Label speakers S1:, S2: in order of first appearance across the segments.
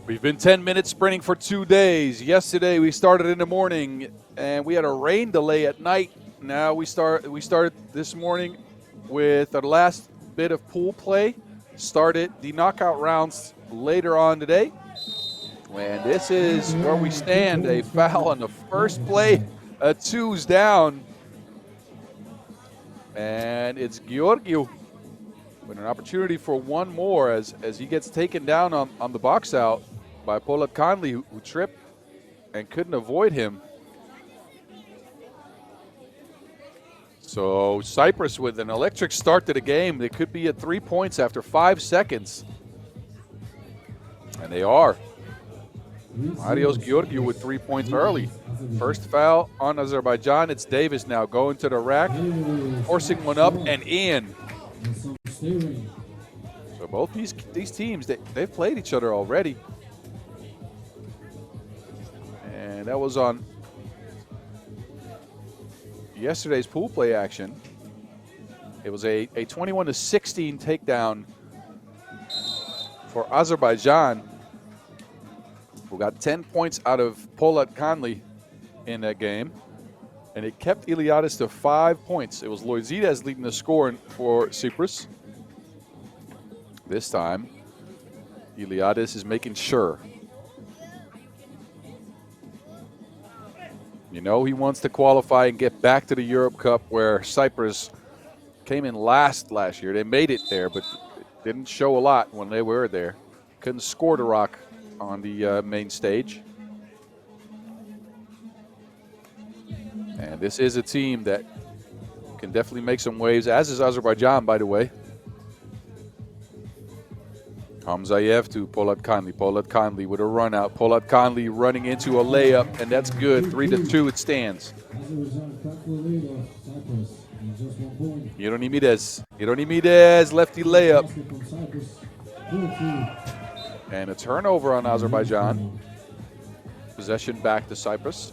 S1: We've been 10 minutes sprinting for 2 days. Yesterday we started in the morning and we had a rain delay at night. Now we started this morning with our last bit of pool play. Started the knockout rounds later on today. And this is where we stand. A foul on the first play. A two's down. And it's Georgiou with an opportunity for one more as he gets taken down on the box out by Polat Conley, who tripped and couldn't avoid him. So Cyprus with an electric start to the game. They could be at 3 points after 5 seconds. And they are. Marios Georgiou with 3 points early. First foul on Azerbaijan. It's Davis now going to the rack, forcing one up and in. So both these teams, they've played each other already. And that was on yesterday's pool play action. It was a 21-16 takedown for Azerbaijan, who got 10 points out of Polat Conley in that game. And it kept Iliadis to 5 points. It was Loizides leading the score for Cyprus. This time, Iliadis is making sure. You know he wants to qualify and get back to the Europe Cup, where Cyprus came in last year. They made it there, but didn't show a lot when they were there. Couldn't score the rock on the main stage. And this is a team that can definitely make some waves, as is Azerbaijan, by the way. Hamzayev to Polat Conley. Polat Conley with a run out. Polat Conley running into a layup, and that's good. 3-2 it stands. Hieronymides, lefty layup. And a turnover on Azerbaijan. Possession back to Cyprus.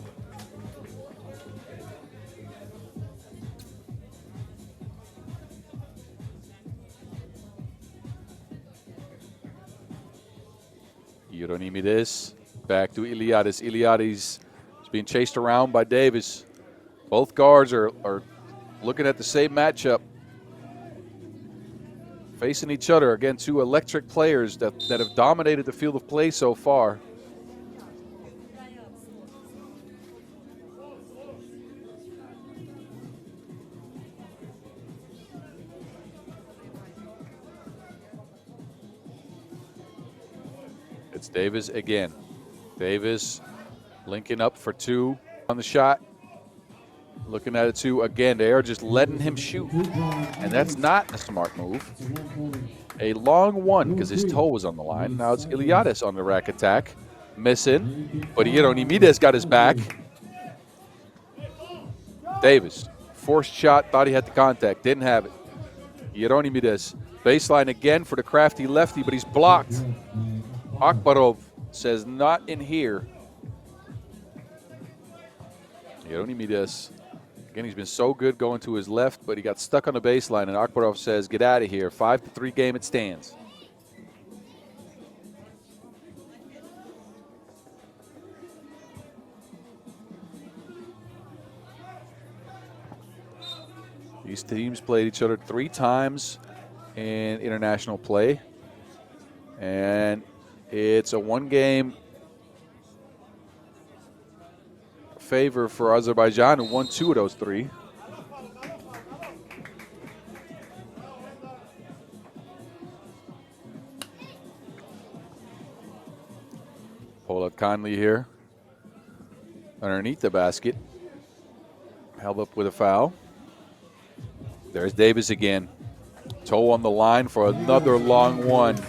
S1: Hieronymides back to Iliadis. Iliadis is being chased around by Davis. Both guards are looking at the same matchup. Facing each other. Again, two electric players that have dominated the field of play so far. It's Davis again. Davis linking up for two on the shot. Looking at it too. Again, they are just letting him shoot. And that's not a smart move. A long one because his toe was on the line. Now it's Iliadis on the rack attack. Missing. But Hieronymides got his back. Davis. Forced shot. Thought he had the contact. Didn't have it. Hieronymides. Baseline again for the crafty lefty, but he's blocked. Akbarov says not in here. Hieronymides. Again, he's been so good going to his left, but he got stuck on the baseline, and Akbarov says, get out of here. 5-3 game it stands. These teams played each other 3 times in international play, and it's a 1-game favor for Azerbaijan, who won 2 of those 3. Polat Conley here underneath the basket. Held up with a foul. There's Davis again. Toe on the line for another long one.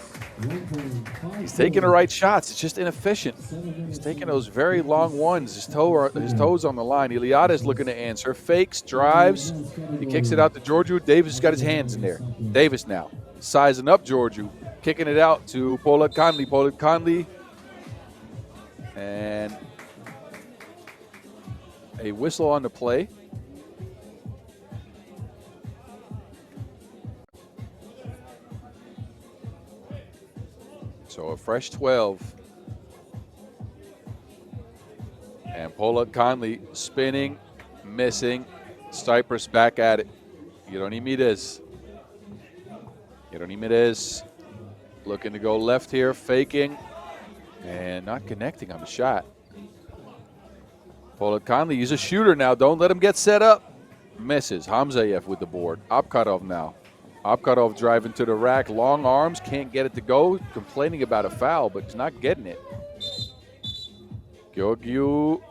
S1: He's taking the right shots. It's just inefficient. He's taking those very long ones. His toes on the line. Iliadis looking to answer. Fakes, drives. He kicks it out to Georgiou. Davis has got his hands in there. Davis now sizing up Georgiou. Kicking it out to Polat Conley. Polat Conley. And a whistle on the play. So a fresh 12 And Pollard Conley spinning, missing. Cyprus back at it. Yeronides looking to go left here, faking, and not connecting on the shot. Pollard Conley, he's a shooter now. Don't let him get set up. Misses. Hamzayev with the board. Abkharov now. Abkharov driving to the rack. Long arms, can't get it to go. Complaining about a foul, but he's not getting it. Georgiou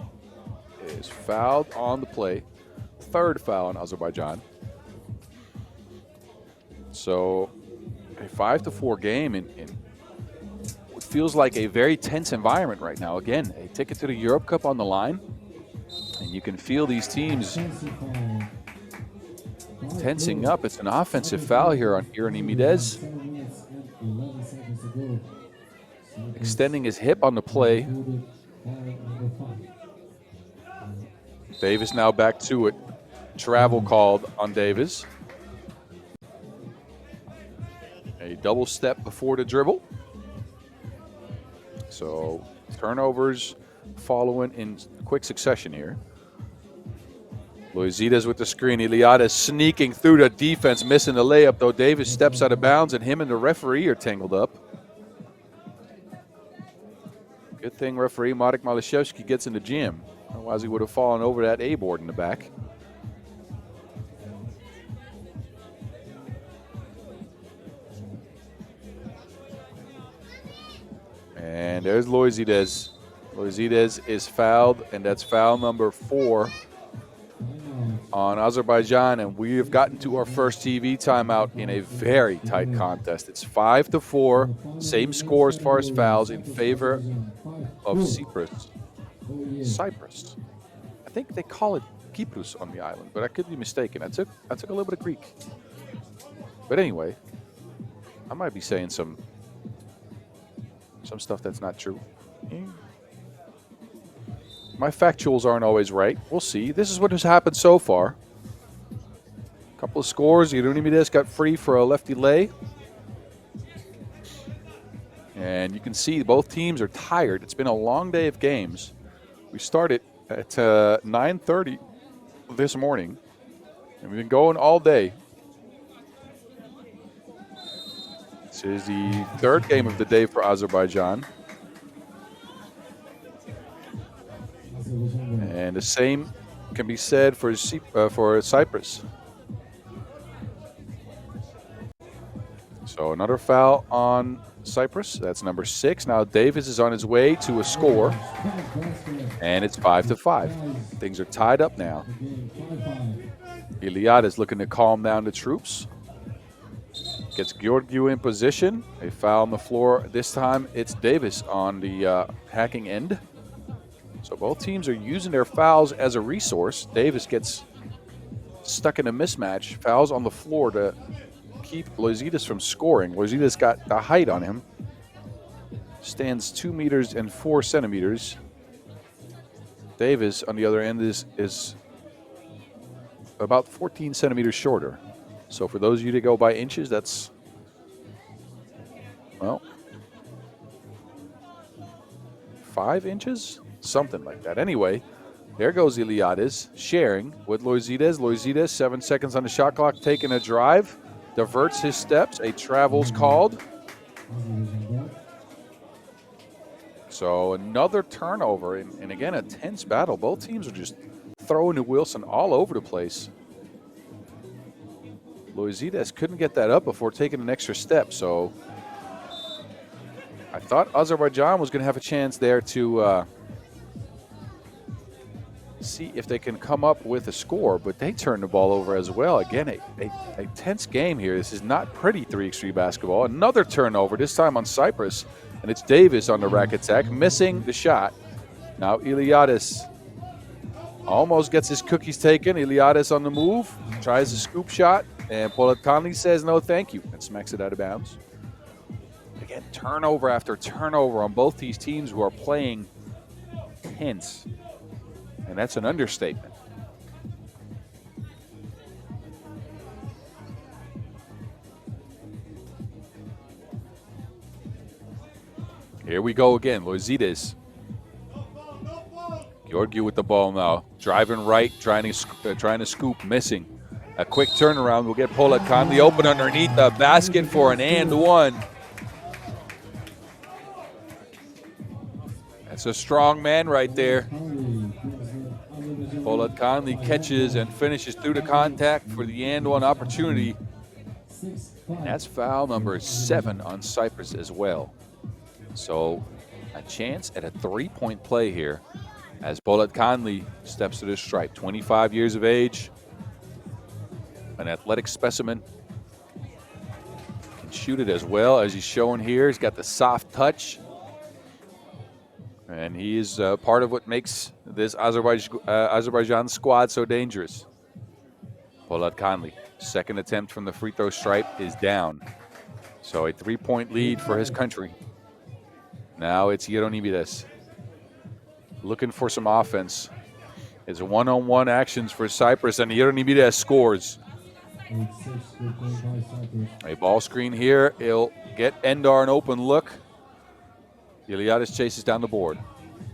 S1: is fouled on the play. Third foul on Azerbaijan. So a 5-4 game in what feels like a very tense environment right now. Again, a ticket to the Europe Cup on the line. And you can feel these teams tensing up. It's an offensive foul here on Yeronides. Extending his hip on the play. Davis now back to it. Travel called on Davis. A double step before the dribble. So turnovers following in quick succession here. Loizides with the screen. Iliades sneaking through the defense, missing the layup, though Davis steps out of bounds, and him and the referee are tangled up. Good thing referee Marek Malashevsky gets in the gym. Otherwise, he would have fallen over that A-board in the back. And there's Loizides. Loizides is fouled, and that's foul number 4 on Azerbaijan. And we have gotten to our first TV timeout in a very tight contest. It's 5-4, same score as far as fouls in favor of Cyprus. Cyprus. I think they call it Kyprus on the island, but I could be mistaken. I took a little bit of Greek. But anyway, I might be saying some stuff that's not true. My factuals aren't always right. We'll see. This is what has happened so far. A couple of scores. Yeronides got free for a lefty lay. And you can see both teams are tired. It's been a long day of games. We started at 9:30 this morning, and we've been going all day. This is the third game of the day for Azerbaijan. And the same can be said for Cyprus. So another foul on Cyprus. That's number 6. Now Davis is on his way to a score. And it's 5-5. Things are tied up now. Iliad is looking to calm down the troops. Gets Georgiou in position. A foul on the floor. This time it's Davis on the hacking end. So both teams are using their fouls as a resource. Davis gets stuck in a mismatch. Fouls on the floor to keep Loizides from scoring. Loizides got the height on him. Stands 2 meters and 4 centimeters. Davis on the other end is about 14 centimeters shorter. So for those of you that go by inches, that's, well, 5 inches? Something like that. Anyway, there goes Iliades sharing with Loizides. Loizides, 7 seconds on the shot clock, taking a drive. Diverts his steps. A travel's called. So another turnover. And again, a tense battle. Both teams are just throwing to Wilson all over the place. Loizides couldn't get that up before taking an extra step. So I thought Azerbaijan was going to have a chance there to see if they can come up with a score, but they turn the ball over as well. Again, a tense game here. This is not pretty 3x3 basketball. Another turnover, this time on Cyprus, and it's Davis on the rack attack, missing the shot. Now Iliades almost gets his cookies taken. Iliades on the move, tries a scoop shot, and Pollard Conley says no thank you and smacks it out of bounds. Again, turnover after turnover on both these teams who are playing tense. And that's an understatement. Here we go again. Loizides. Georgiou with the ball now. Driving right, trying to scoop, missing. A quick turnaround will get Polat Conley open underneath the basket for an and one. That's a strong man right there. Polat Conley catches and finishes through the contact for the and one opportunity. And that's foul number 7 on Cyprus as well. So a chance at a 3-point play here as Polat Conley steps to the stripe. 25 years of age, an athletic specimen. Can shoot it as well as he's showing here. He's got the soft touch. And he is part of what makes this Azerbaijan squad so dangerous. Polat Conley, second attempt from the free throw stripe is down. So a 3-point lead for his country. Now it's Yeronibides looking for some offense. It's one-on-one actions for Cyprus, and Yeronibides scores. A ball screen here. He'll get Endar an open look. Iliadis chases down the board.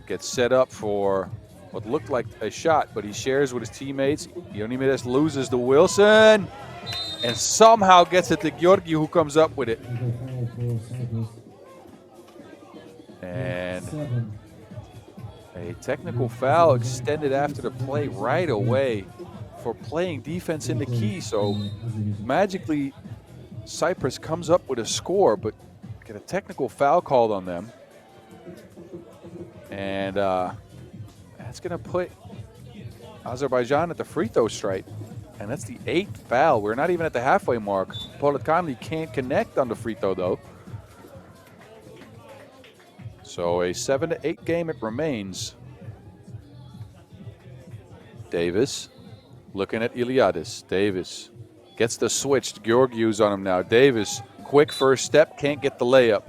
S1: Gets set up for what looked like a shot, but he shares with his teammates. Yeronibides loses to Wilson and somehow gets it to Georgiou, who comes up with it. And a technical foul extended after the play right away for playing defense in the key. So magically, Cyprus comes up with a score, but get a technical foul called on them. And that's going to put Azerbaijan at the free throw stripe. And that's the 8th foul. We're not even at the halfway mark. Polat Conley can't connect on the free throw, though. So a 7-8 game it remains. Davis looking at Iliadis. Davis gets the switch. Georgiou's on him now. Davis, quick first step, can't get the layup.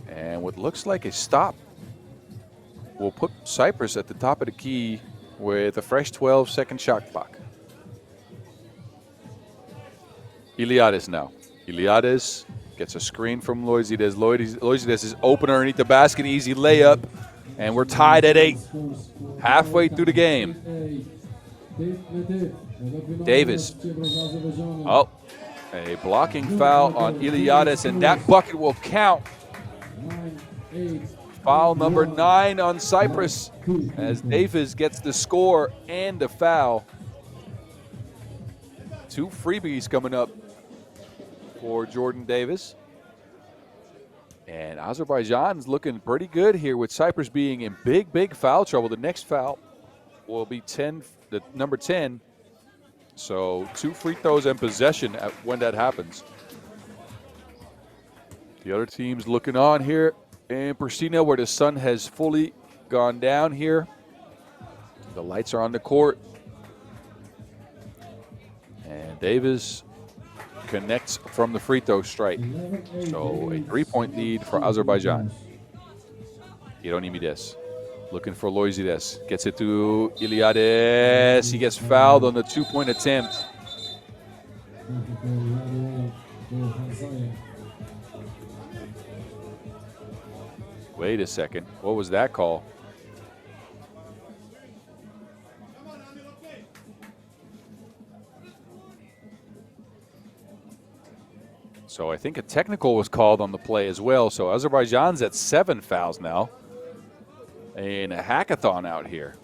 S1: And what looks like a stop will put Cyprus at the top of the key with a fresh 12-second shot clock. Iliadis now. Iliadis gets a screen from Loizides. Loizides is open underneath the basket, easy layup, and we're tied at 8. Halfway through the game. Davis. Oh, a blocking foul on Iliadis, and that bucket will count. Foul number 9 on Cyprus as Davis gets the score and the foul. 2 freebies coming up for Jordan Davis. And Azerbaijan's looking pretty good here with Cyprus being in big foul trouble. The next foul will be number 10. So 2 free throws and possession when that happens. The other team's looking on here in Pristina, where the sun has fully gone down here. The lights are on the court. And Davis connects from the free throw stripe. So a 3-point lead for Azerbaijan. Yeronibides looking for Loizides. Gets it to Iliadis. He gets fouled on the 2-point attempt. Wait a second. What was that call? So I think a technical was called on the play as well. So Azerbaijan's at 7 fouls now. And a hackathon out here.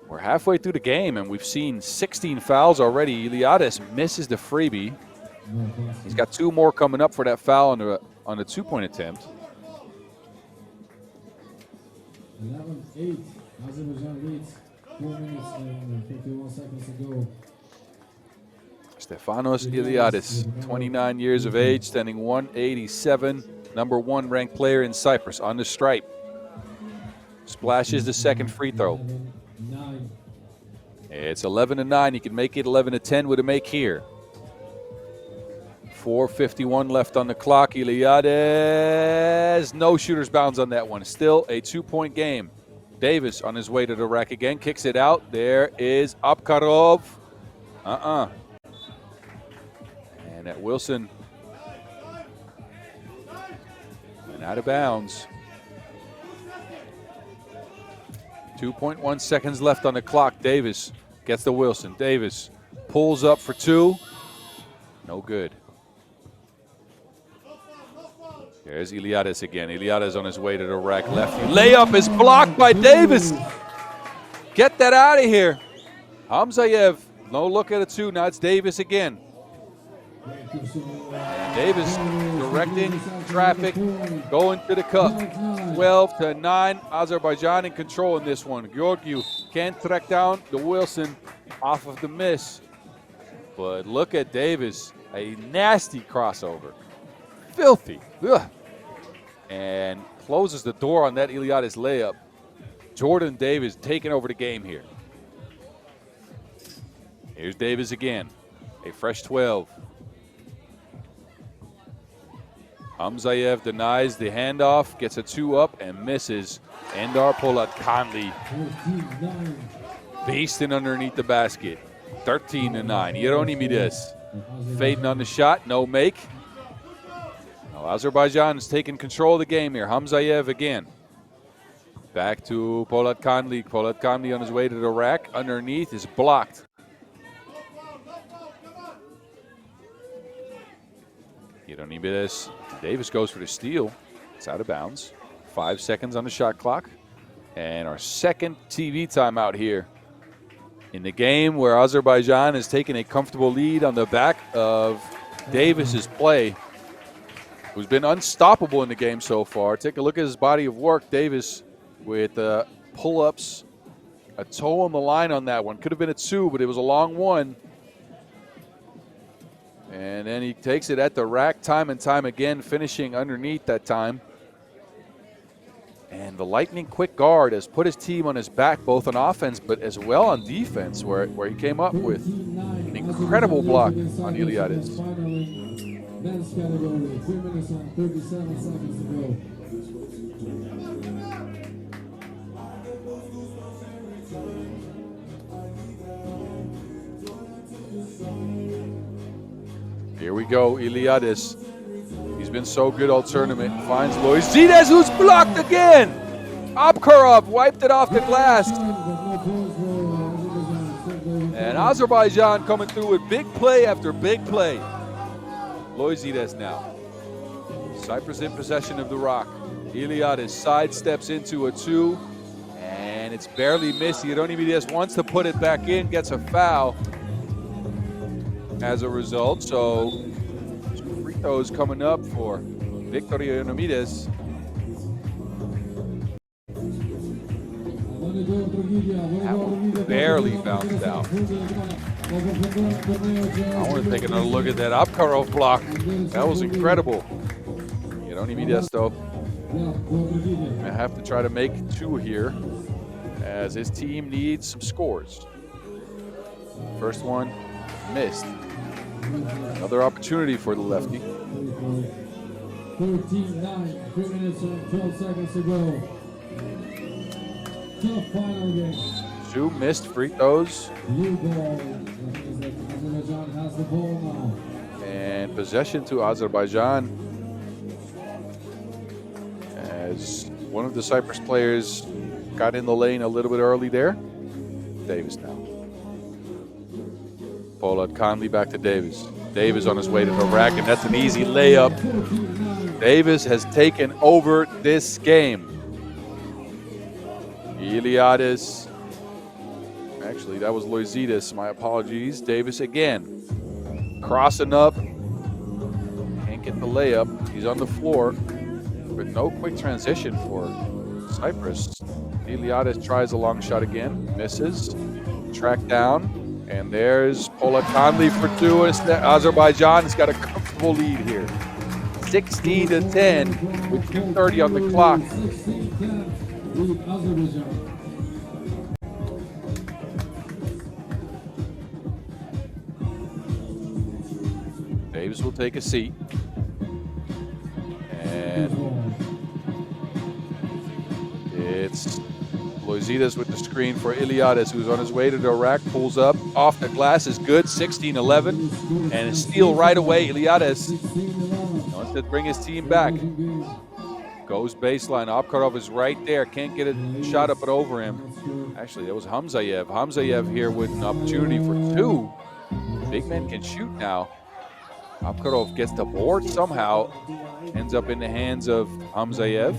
S1: We're halfway through the game, and we've seen 16 fouls already. Iliadis misses the freebie. He's got 2 more coming up for that foul on the 2-point attempt.
S2: 11-8. Azerbaijan leads 4 minutes and 51 seconds to go.
S1: Stefanos Iliadis, 29 years of age, standing 187, number 1 ranked player in Cyprus on the stripe. Splashes the second free throw. It's 11-9. He can make it 11-10 with a make here. 4:51 left on the clock. Iliadis, no shooter's bounds on that one. Still a 2-point game. Davis on his way to the rack again, kicks it out. There is Abkarov. And at Wilson went out of bounds. 2.1 seconds left on the clock. Davis gets the Wilson. Davis pulls up for two. No good. There's Iliadis again. Iliadis on his way to the rack. Lefty. Layup is blocked by Davis. Get that out of here. Hamzayev, no look at a two. Now it's Davis again. And Davis directing traffic, going to the cup. 12-9. Azerbaijan in control in this one. Georgiou can't track down the Wilson off of the miss. But look at Davis. A nasty crossover. Filthy. Ugh. And closes the door on that Iliadis layup. Jordan Davis taking over the game here. Here's Davis again. A fresh 12. Hamzayev denies the handoff, gets a two up and misses. Endar Polatkanli basting underneath the basket. 13-9. Hieronymides fading on the shot, no make. Now Azerbaijan is taking control of the game here. Hamzayev again. Back to Polatkanli. Polatkanli on his way to the rack. Underneath is blocked. Hieronymides. Davis goes for the steal. It's out of bounds. 5 seconds on the shot clock. And our second TV timeout here in the game where Azerbaijan is taking a comfortable lead on the back of Davis's play, who's been unstoppable in the game so far. Take a look at his body of work. Davis with pull-ups, a toe on the line on that one. Could have been a two, but it was a long one. And then he takes it at the rack time and time again, finishing underneath that time. And the lightning quick guard has put his team on his back, both on offense but as well on defense, where he came up with an incredible block on Iliadis.
S2: Men's category, 3 minutes and 37 seconds to go.
S1: Here we go, Iliadis. He's been so good all tournament. Finds Loizides, who's blocked again. Abkarov wiped it off the glass. And Azerbaijan coming through with big play after big play. Loizides now. Cyprus in possession of the rock. Iliadis sidesteps into a two. And it's barely missed. Hieronymides wants to put it back in, gets a foul as a result. So free throws coming up for Victor Hieronymides. Barely bounced out. I want to take another look at that Abkarov block. That was incredible. Hieronymides, though, I have to try to make two here as his team needs some scores. First one missed. Another opportunity for the lefty.
S2: 13-9, 3 minutes and 12 seconds to go. The final game.
S1: Two missed free throws.
S2: Blue ball. That means that Azerbaijan has the ball now.
S1: And possession to Azerbaijan, as one of the Cyprus players got in the lane a little bit early there. Davis now. Polatkanli back to Davis. Davis on his way to the rack, and that's an easy layup. Davis has taken over this game. Iliadis. Actually, that was Loizides. My apologies. Davis again. Crossing up. Can't get the layup. He's on the floor. But no quick transition for Cyprus. Iliadis tries a long shot again. Misses. Track down. And there's Polatkanli for two. Azerbaijan has got a comfortable lead here. 16-10 with 2:30 on the clock.
S2: 16-10 lead Azerbaijan.
S1: Davis will take a seat. And it's Loizides with the screen for Iliadis, who's on his way to the rack, pulls up, off the glass is good, 16-11, and a steal right away. Iliadis wants to bring his team back. Goes baseline. Abkarov is right there. Can't get a shot up and over him. Actually, that was Hamzayev. Hamzayev here with an opportunity for two. Big men can shoot now. Abkarov gets the board somehow. Ends up in the hands of Hamzayev.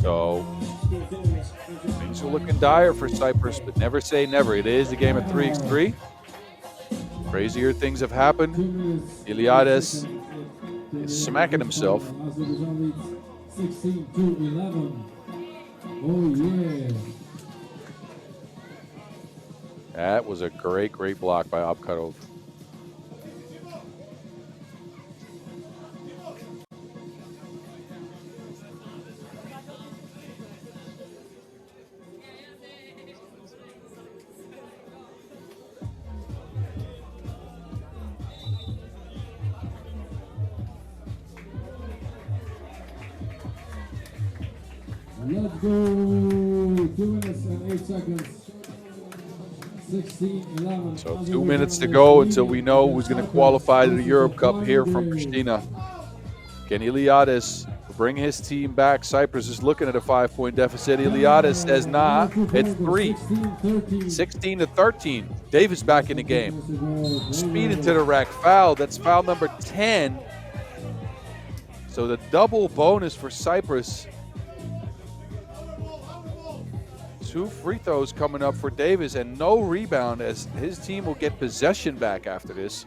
S1: So things are looking dire for Cyprus, but never say never. It is a game of 3x3. Crazier things have happened. Iliades is smacking himself.
S2: Azerbaijan leads 16-11. Oh, yeah.
S1: That was a great block by Abkarov.
S2: Let's go. 2 minutes and 8 seconds. 16-11.
S1: So 2 minutes to go until we know who's going to qualify to the Europe Cup here from Pristina. Can Iliades bring his team back? Cyprus is looking at a 5-point deficit. Iliades says, nah, it's 3. 16-13. Davis back in the game. Speed into the rack. Foul. That's foul number 10. So the double bonus for Cyprus. 2 free throws coming up for Davis and no rebound, as his team will get possession back after this.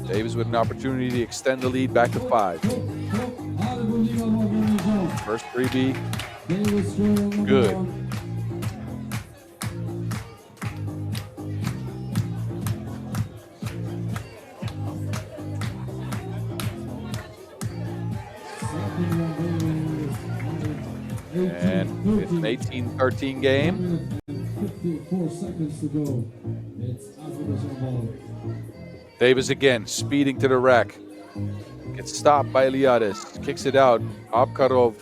S1: Davis with an opportunity to extend the lead back to 5. First 3B, good. And it's an 18-13 game.
S2: 54 seconds to go. It's Azerbaijan ball.
S1: Davis again, speeding to the rack. Gets stopped by Iliades. Kicks it out. Abkarov.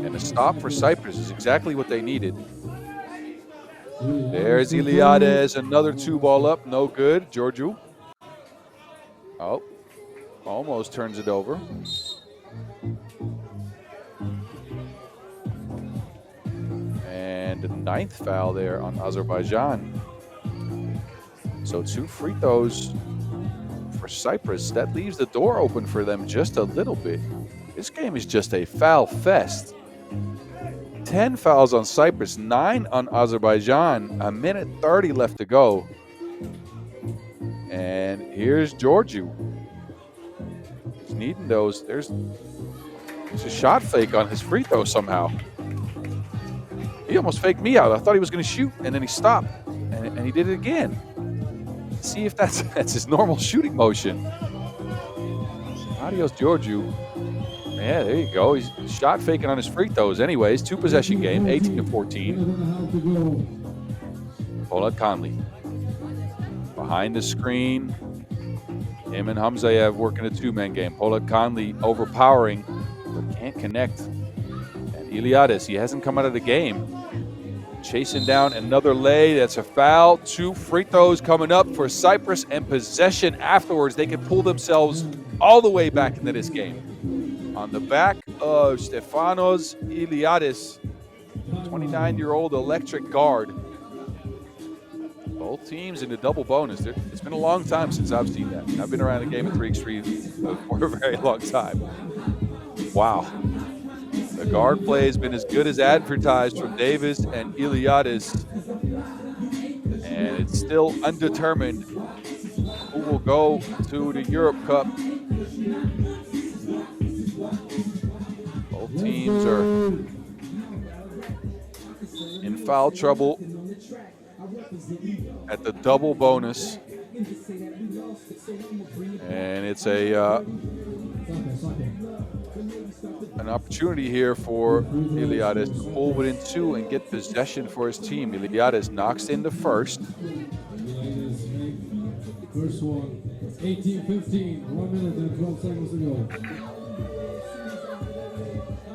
S1: And a stop for Cyprus is exactly what they needed. There's Iliades. Another 2-ball up. No good. Georgiou. Oh. Almost turns it over. And the 9th foul there on Azerbaijan. So 2 free throws for Cyprus. That leaves the door open for them just a little bit. This game is just a foul fest. 10 fouls on Cyprus, 9 on Azerbaijan. 1:30 left to go. And here's Georgiou. He's needing those. There's a shot fake on his free throw somehow. He almost faked me out. I thought he was going to shoot, and then he stopped, and he did it again. See if that's his normal shooting motion. Adios, Georgiou. Yeah, there you go. He's shot faking on his free throws. Anyways, 2-possession game, 18-14. Pollard Conley behind the screen. Him and Hamzayev working a 2-man game. Pollard Conley overpowering, but can't connect. And Iliades, he hasn't come out of the game. Chasing down another lay. That's a foul. 2 free throws coming up for Cyprus, and possession afterwards. They can pull themselves all the way back into this game. On the back of Stefanos Iliades, 29-year-old electric guard. Both teams in the double bonus. It's been a long time since I've seen that. I've been around the game of 3x3 for a very long time. Wow. The guard play has been as good as advertised from Davis and Iliades. And it's still undetermined who will go to the Europe Cup. Both teams are in foul trouble at the double bonus. And it's an opportunity here for Iliades to pull within 2 and get possession for his team. Iliades knocks in the first.
S2: First one, 18-15, 1 minute and 12 seconds to go.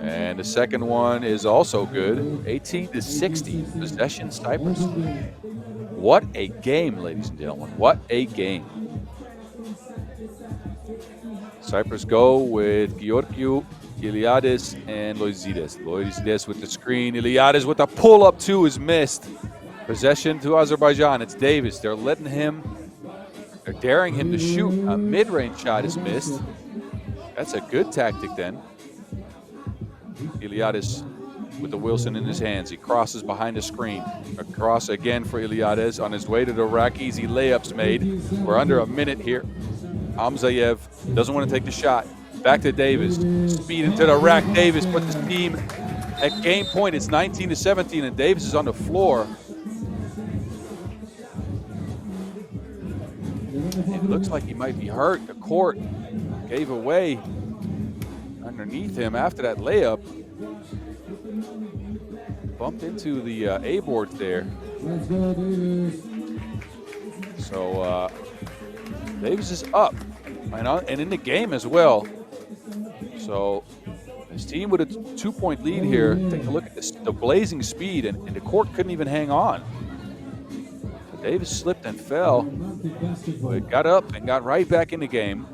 S1: And the second one is also good. 18-60, possession Cyprus. What a game, ladies and gentlemen. What a game. Cyprus go with Georgiou, Iliadis, and Loizides. Loizides with the screen. Iliadis with the pull-up two is missed. Possession to Azerbaijan. It's Davis. They're daring him to shoot. A mid-range shot is missed. That's a good tactic then. Iliadis with the Wilson in his hands. He crosses behind the screen. Across again for Iliadis on his way to the rack. Easy layups made. We're under a minute here. Hamzayev doesn't want to take the shot. Back to Davis. Speed into the rack. Davis puts his team at game point. It's 19-17, and Davis is on the floor. It looks like he might be hurt. The court gave away underneath him after that layup. Bumped into the A board there. So Davis is up and in the game as well. So his team with a 2-point lead here. Take a look at this, the blazing speed, and the court couldn't even hang on. So Davis slipped and fell, but got up and got right back in the game.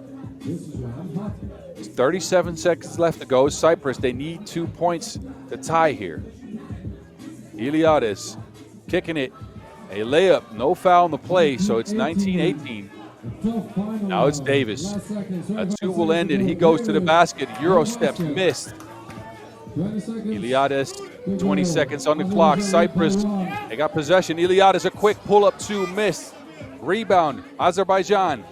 S1: 37 seconds left to go. Cyprus, they need 2 points to tie here. Iliadis kicking it. A layup, no foul in the play, so it's 19-18. Now it's Davis. A two will end it. He goes to the basket. Euro steps missed. Iliadis, 20 seconds on the clock. Cyprus, they got possession. Iliadis, a quick pull-up two, missed. Rebound, Azerbaijan.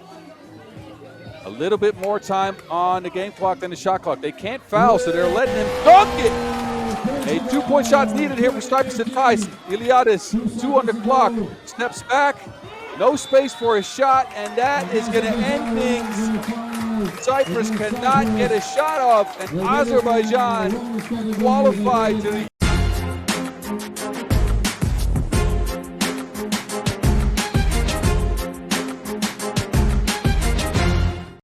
S1: A little bit more time on the game clock than the shot clock. They can't foul, so they're letting him dunk it. A 2-point shot's needed here for Cyprus to tie. Iliadis, 2 on the clock, steps back. No space for a shot, and that is going to end things. Cyprus cannot get a shot off, and Azerbaijan qualified to the